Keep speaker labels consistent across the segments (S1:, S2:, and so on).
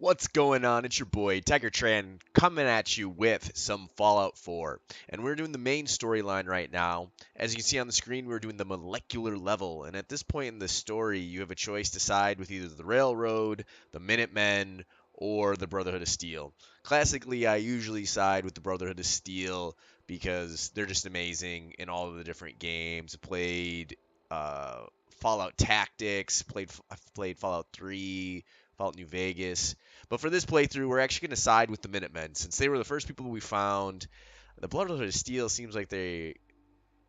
S1: What's going on? It's your boy Tiger Tran coming at you with some Fallout 4. And we're doing the main storyline right now. As you can see on the screen, we're doing the molecular level. And at this point in the story, you have a choice to side with either the Railroad, the Minutemen, or the Brotherhood of Steel. Classically, I usually side with the Brotherhood of Steel because they're just amazing in all of the different games. Played uh, Fallout Tactics, I've played Fallout 3, Fallout New Vegas. But for this playthrough, we're actually going to side with the Minutemen since they were the first people we found. The Brotherhood of Steel seems like they've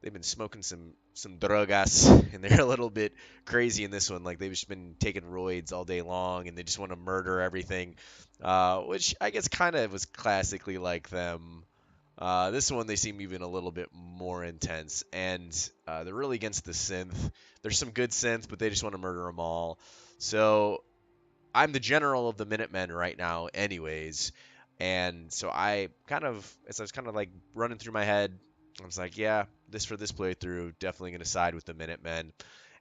S1: been smoking some drogas and they're a little bit crazy in this one. Like they've just been taking roids all day long and they just want to murder everything, which I guess kind of was classically like them. This one they seem even a little bit more intense, and they're really against the synth. There's some good synth, but they just want to murder them all. So I'm the general of the Minutemen right now, anyways. And so as I was kind of like running through my head, I was like, yeah, for this playthrough, definitely going to side with the Minutemen.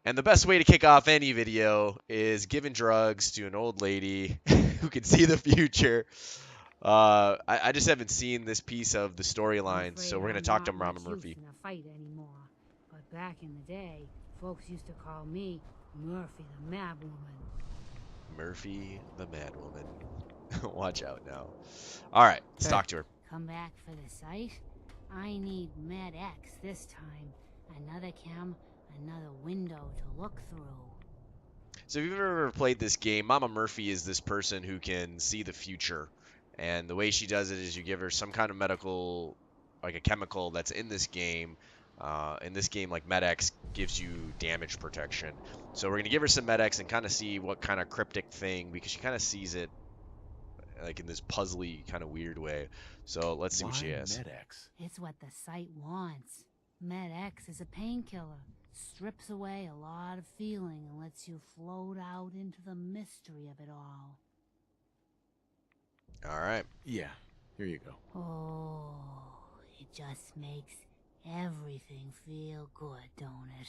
S1: And the best way to kick off any video is giving drugs to an old lady who can see the future. I just haven't seen this piece of the storyline, so we're going to talk to Mama Murphy.
S2: In a fight anymore, but back in the day, folks used to call me Murphy the Mad Woman.
S1: Murphy the Mad Woman. Watch out now. All right, let's talk to her.
S2: Come back for the site? I need Med X this time. Another cam, another window to look through.
S1: So if you've ever played this game, Mama Murphy is this person who can see the future. And the way she does it is you give her some kind of medical, like a chemical that's in this game. In this game, like Med-X gives you damage protection. So we're going to give her some Med-X and kind of see what kind of cryptic thing, because she kind of sees it like in this puzzly kind of weird way. So let's see what she has.
S3: Med-X?
S2: It's what the site wants. Med X is a painkiller. Strips away a lot of feeling and lets you float out into the mystery of it all.
S1: All right.
S3: Yeah, here you go.
S2: Oh, it just makes everything feel good, don't it?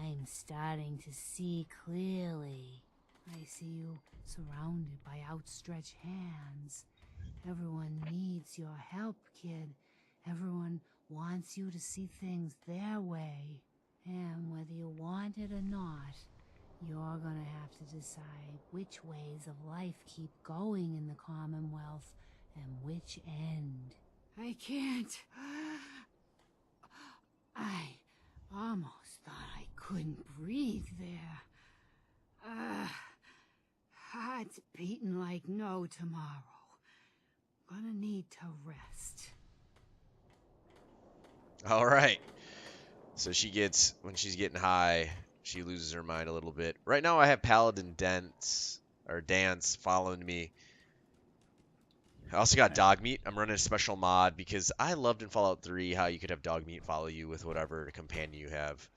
S2: I'm starting to see clearly. I see you surrounded by outstretched hands. Everyone needs your help, kid. Everyone wants you to see things their way. And whether you want it or not, you're gonna have to decide which ways of life keep going in the Commonwealth and which end. I can't. I almost thought I couldn't breathe there. Heart's beating like no tomorrow. Gonna need to rest.
S1: All right. So when she's getting high, she loses her mind a little bit. Right now I have Paladin Dance following me. I also got dog meat. I'm running a special mod because I loved in Fallout 3 how you could have dog meat follow you with whatever companion you have.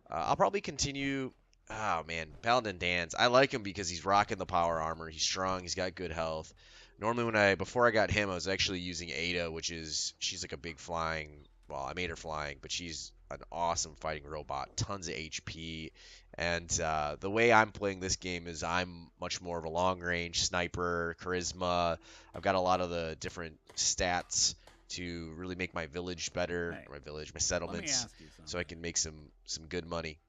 S1: I'll probably continue. Oh man, Paladin Dance. I like him because he's rocking the power armor. He's strong. He's got good health. Normally before I got him, I was actually using Ada, she's like a big flying. Well, I made her flying, but she's an awesome fighting robot. Tons of HP. And the way I'm playing this game is I'm much more of a long-range sniper, charisma. I've got a lot of the different stats to really make my village better,
S3: Hey,
S1: my settlements, so I can make some good money.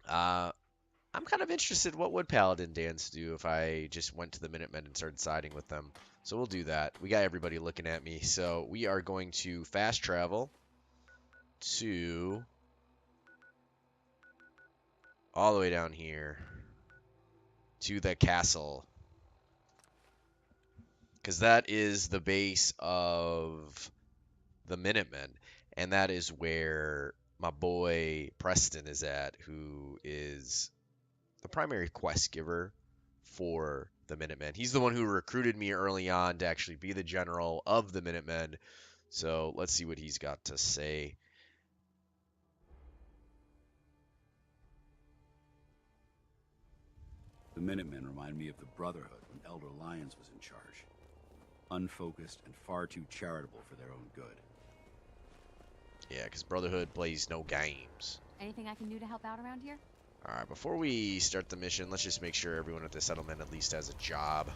S1: I'm kind of interested. What would Paladin Dance do if I just went to the Minutemen and started siding with them? So we'll do that. We got everybody looking at me, so we are going to fast travel to all the way down here to the castle, because that is the base of the Minutemen, and that is where my boy Preston is at, who is the primary quest giver for the Minutemen. He's the one who recruited me early on to actually be the general of the Minutemen. So let's see what he's got to say.
S3: The Minutemen remind me of the Brotherhood when Elder Lyons was in charge. Unfocused and far too charitable for their own good.
S1: Yeah, because Brotherhood plays no games.
S4: Anything I can do to help out around here?
S1: Alright, before we start the mission, let's just make sure everyone at the settlement at least has a job.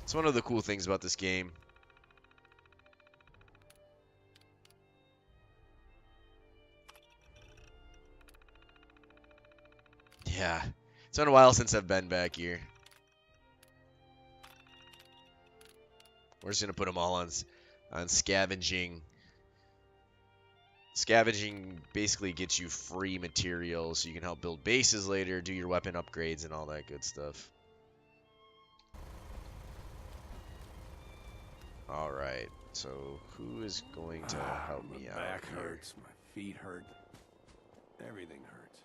S1: It's one of the cool things about this game. Yeah, it's been a while since I've been back here. We're just gonna put them all on scavenging. Scavenging basically gets you free materials, so you can help build bases later, do your weapon upgrades, and all that good stuff. All right, so who is going to help me out?
S5: My back
S1: here?
S5: hurts, my feet hurt, everything hurts.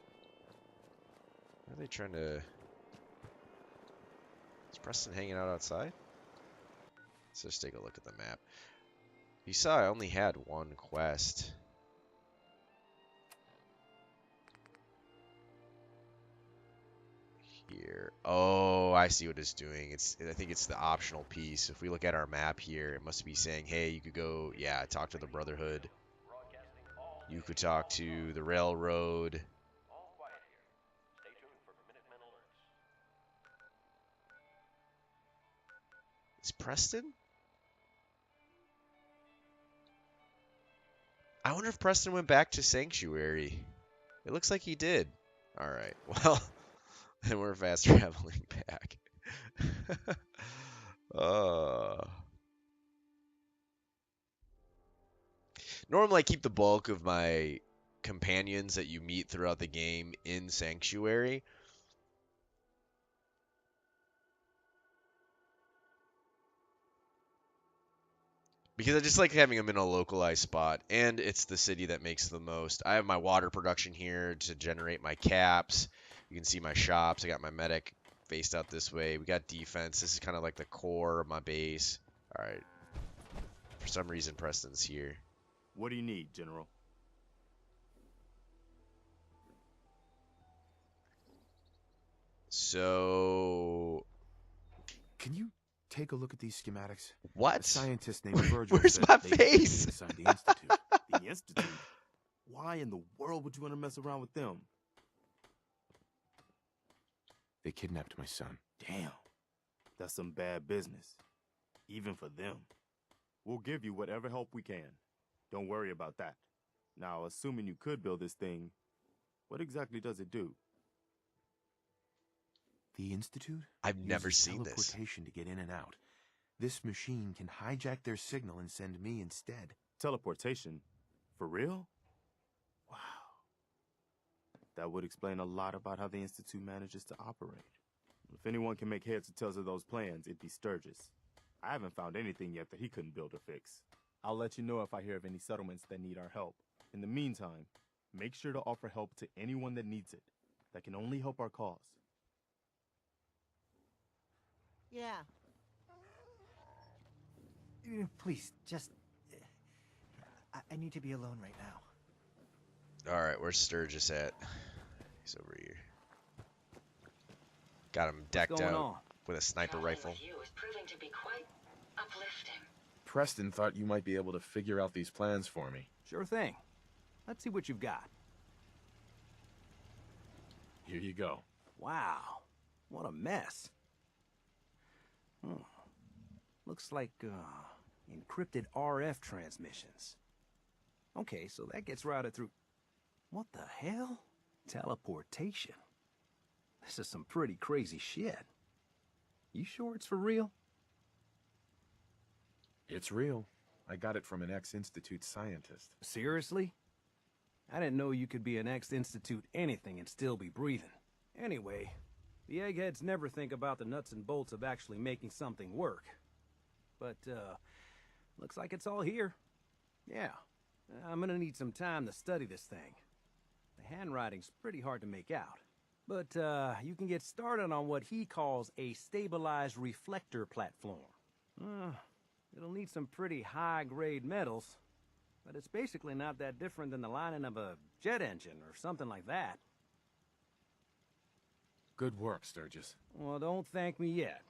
S1: Are they trying to... Is Preston hanging out outside? Let's just take a look at the map. You saw I only had one quest. Here. Oh, I see what it's doing. I think it's the optional piece. If we look at our map here, it must be saying, hey, you could go, yeah, talk to the Brotherhood. You could talk to the Railroad. Is Preston? I wonder if Preston went back to Sanctuary. It looks like he did. Alright, well, and we're fast traveling back. Normally I keep the bulk of my companions that you meet throughout the game in Sanctuary. Because I just like having them in a localized spot, and it's the city that makes the most. I have my water production here to generate my caps. You can see my shops. I got my medic faced out this way. We got defense. This is kind of like the core of my base. All right. For some reason, Preston's here.
S5: What do you need, General?
S1: So...
S6: Can you take a look at these schematics?
S1: What?
S6: A scientist named Virgil
S1: Where's
S6: said
S1: my
S6: they
S1: face?
S6: inside the Institute.
S5: The Institute? Why in the world would you want to mess around with them?
S6: They kidnapped my son.
S5: Damn. That's some bad business. Even for them. We'll give you whatever help we can. Don't worry about that. Now, assuming you could build this thing, what exactly does it do?
S6: The Institute?
S1: I've never
S6: uses
S1: seen this.
S6: teleportation to get in and out. This machine can hijack their signal and send me instead.
S5: Teleportation? For real? Wow. That would explain a lot about how the Institute manages to operate. If anyone can make heads or tails of those plans, it'd be Sturgis. I haven't found anything yet that he couldn't build or fix. I'll let you know if I hear of any settlements that need our help. In the meantime, make sure to offer help to anyone that needs it. That can only help our cause.
S7: Yeah. Please, just... I need to be alone right now.
S1: Alright, where's Sturgis at? He's over here. Got him decked out with a sniper rifle.
S8: Is proving to be quite uplifting.
S6: Preston thought you might be able to figure out these plans for me.
S9: Sure thing. Let's see what you've got.
S6: Here you go.
S9: Wow. What a mess. Looks like, encrypted RF transmissions. Okay, so that gets routed through... What the hell? Teleportation. This is some pretty crazy shit. You sure it's for real?
S6: It's real. I got it from an ex-Institute scientist.
S9: Seriously? I didn't know you could be an ex-Institute anything and still be breathing. Anyway, the eggheads never think about the nuts and bolts of actually making something work. But, looks like it's all here. Yeah, I'm gonna need some time to study this thing. The handwriting's pretty hard to make out. But, you can get started on what he calls a stabilized reflector platform. It'll need some pretty high-grade metals, but it's basically not that different than the lining of a jet engine or something like that.
S6: Good work, Sturgis.
S9: Well, don't thank me yet.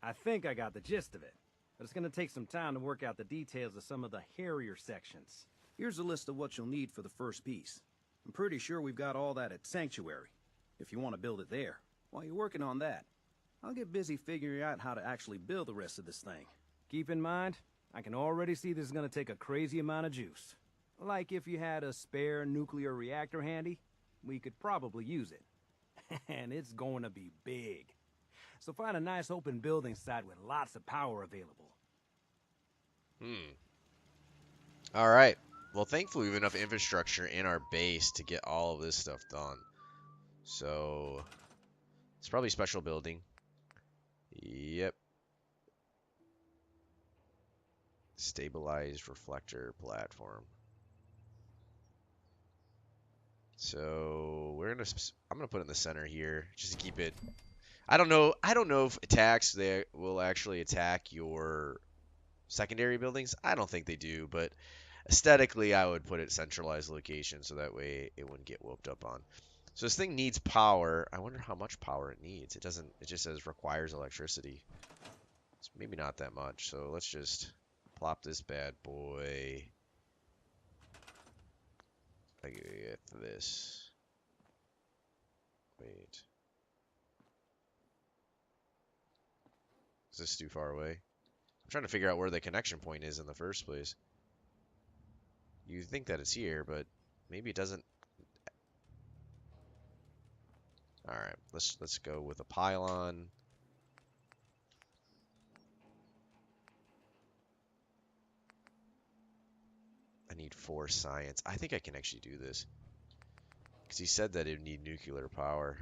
S9: I think I got the gist of it, but it's gonna take some time to work out the details of some of the hairier sections. Here's a list of what you'll need for the first piece. I'm pretty sure we've got all that at Sanctuary, if you want to build it there. While you're working on that, I'll get busy figuring out how to actually build the rest of this thing. Keep in mind, I can already see this is gonna take a crazy amount of juice. Like if you had a spare nuclear reactor handy, we could probably use it. And it's going to be big. So find a nice open building site with lots of power available.
S1: All right. Well, thankfully we have enough infrastructure in our base to get all of this stuff done. So it's probably a special building. Yep. Stabilized reflector platform. So I'm gonna put it in the center here just to keep it. I don't know if attacks they will actually attack your secondary buildings. I don't think they do, but aesthetically I would put it centralized location so that way it wouldn't get whooped up on. So this thing needs power. I wonder how much power it needs. It doesn't. It just says requires electricity. It's maybe not that much. So let's just plop this bad boy. I get this. Wait. Is this too far away? I'm trying to figure out where the connection point is in the first place. You think that it's here, but maybe it doesn't. All right, let's go with a pylon. I need 4 science. I think I can actually do this. Because he said that it would need nuclear power.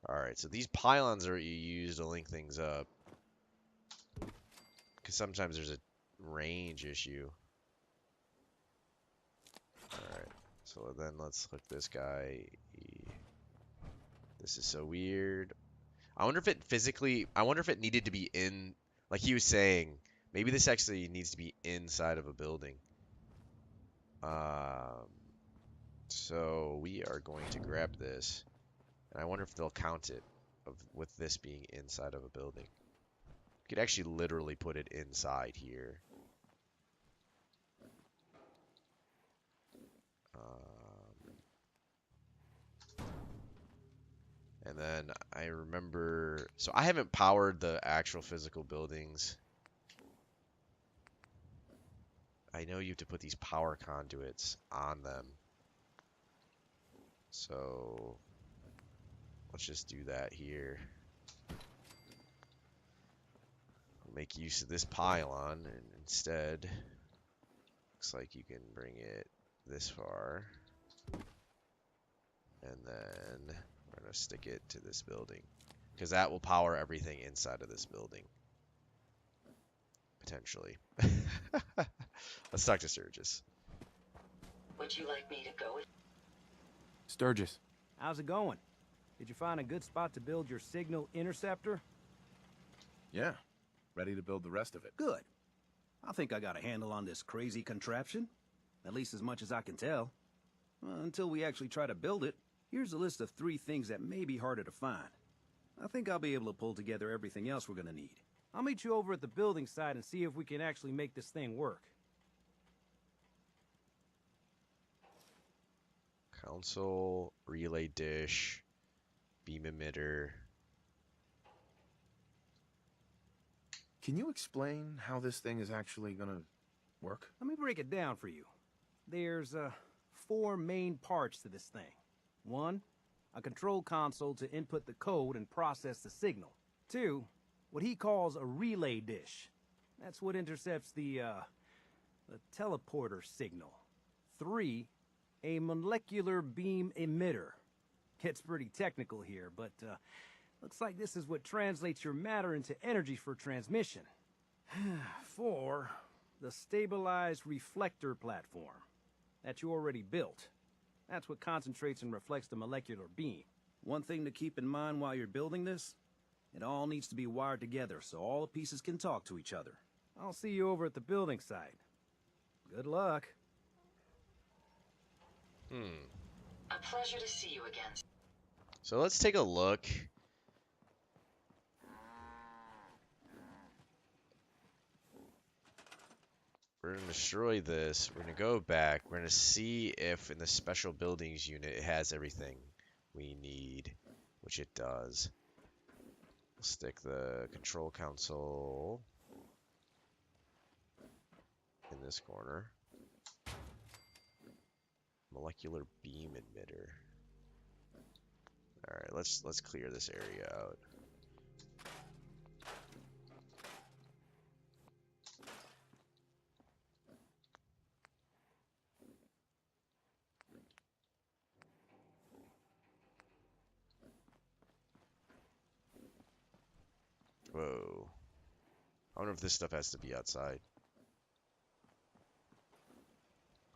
S1: Alright, so these pylons are what you use to link things up. Because sometimes there's a range issue. Alright, so then let's hook this guy. This is so weird. I wonder if it needed to be in, like he was saying, maybe this actually needs to be inside of a building. So we are going to grab this, and I wonder if they'll count it with this being inside of a building. You could actually literally put it inside here. And then I remember, so I haven't powered the actual physical buildings. I know you have to put these power conduits on them. So let's just do that here. We'll make use of this pylon, and instead, looks like you can bring it this far. And then we're going to stick it to this building, because that will power everything inside of this building. Potentially. Let's talk to Sturgis.
S8: Would you like me to go with?
S6: Sturgis.
S9: How's it going? Did you find a good spot to build your signal interceptor?
S3: Yeah, ready to build the rest of it.
S9: Good. I think I got a handle on this crazy contraption. At least as much as I can tell. Until we actually try to build it, here's a list of 3 things that may be harder to find. I think I'll be able to pull together everything else we're gonna need. I'll meet you over at the building site and see if we can actually make this thing work.
S1: Console, relay dish, beam emitter.
S6: Can you explain how this thing is actually gonna work?
S9: Let me break it down for you. There's 4 main parts to this thing. 1, a control console to input the code and process the signal. 2, what he calls a relay dish. That's what intercepts the teleporter signal. 3, a molecular beam emitter. It's pretty technical here, but looks like this is what translates your matter into energy for transmission. 4, the stabilized reflector platform that you already built. That's what concentrates and reflects the molecular beam. One thing to keep in mind while you're building this, it all needs to be wired together so all the pieces can talk to each other. I'll see you over at the building site. Good luck.
S8: A pleasure to see you again.
S1: So let's take a look. We're going to destroy this. We're going to go back. We're going to see if in the special buildings unit it has everything we need. which it does. We'll stick the control console in this corner. Molecular beam emitter. All right, let's clear this area out. Whoa. I wonder if this stuff has to be outside.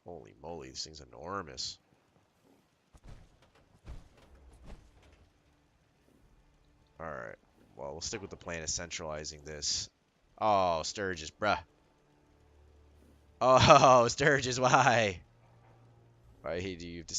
S1: Holy moly, this thing's enormous. Alright. Well, we'll stick with the plan of centralizing this. Oh, Sturgis, bruh. Oh, Sturgis, why? Why do you have to